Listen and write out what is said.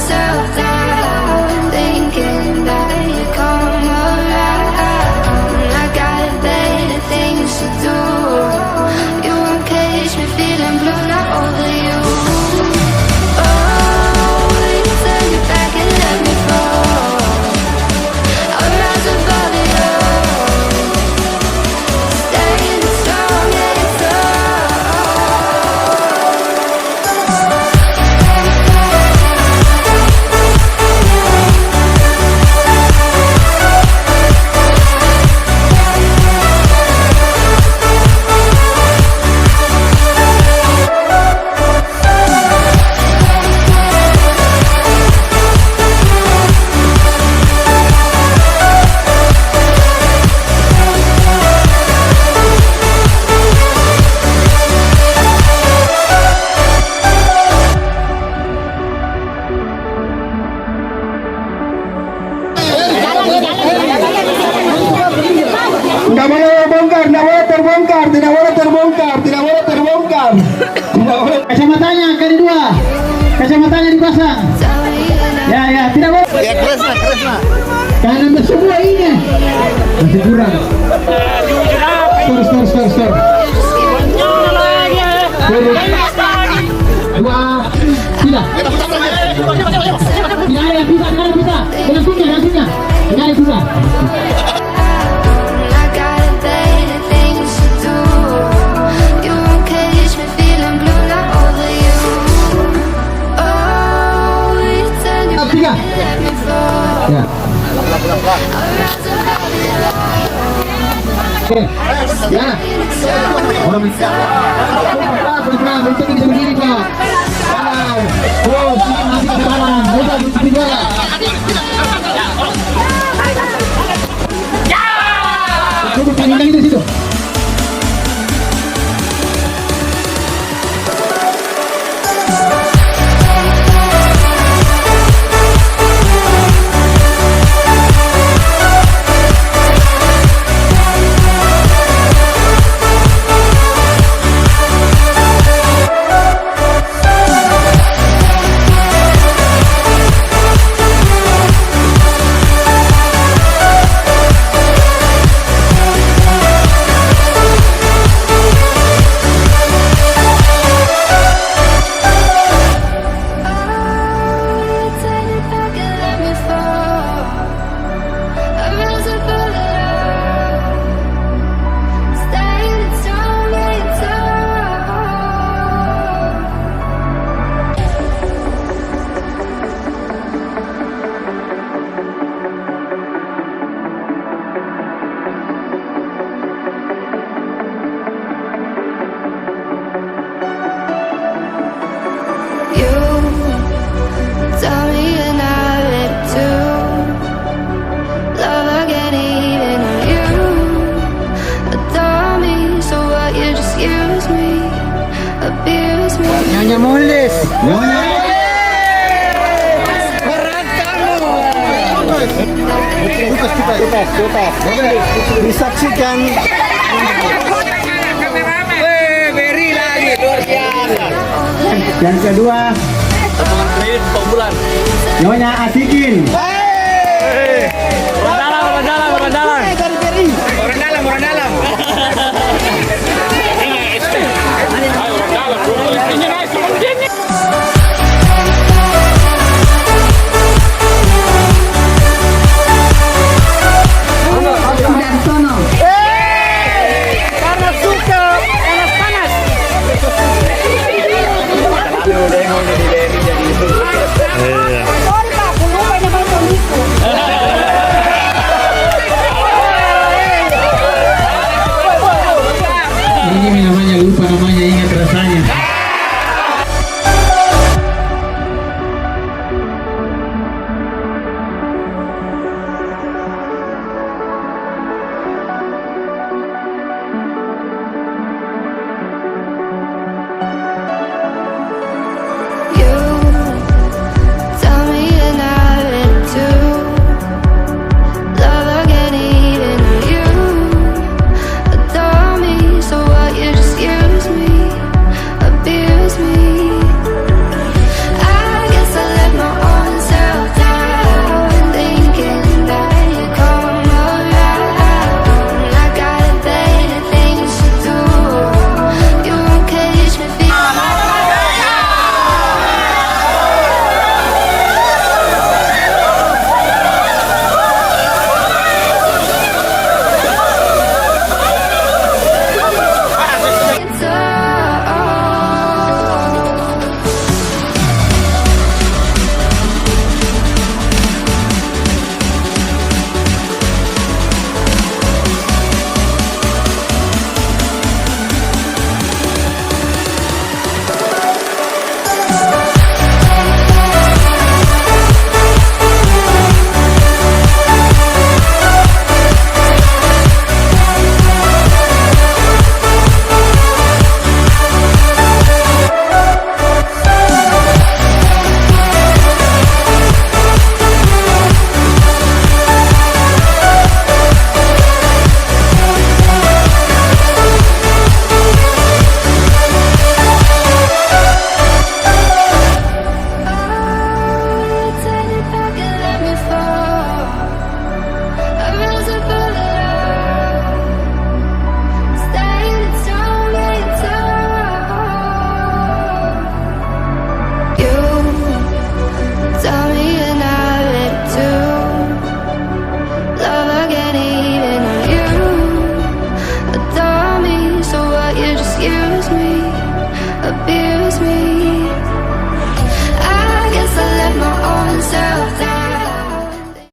myself down, thinking that you come around. I got better things to do. You won't catch me feeling blue, not over you. Oh, you turn your back and let me fall. I'll rise above it all, staying strong and Nggak boleh bongkar, tidak boleh terbongkar, tidak boleh terbongkar, tidak boleh terbongkar. Tidak boleh. Kacamatanya angka di 2. Kacamatanya dipasang. Ya, tidak boleh. Ya Kresna. Jangan ambil semua ini. Masih kurang. Skor. 2, 3. Tidak bisa. Jangan bisa. I got better things to do. You won't catch me feeling blue, not over you. Oh, you turn your back and let me fall. Ya. I'll rise above it all. Oke. Ya. Orang bisa. Pelan-pelan, bisa berdiri, Pak. Jalan. Oh, nanti ke kanan. Udah, di bola. Cukup pandang di situ. Nyonya Mulis. Kupas. Disaksikan. Beri lagi luar biasa. Yang kedua, Potongan kredit 4 bulan. Nyonya Asikin. Orang dalam. Orang dalam. Ini naik.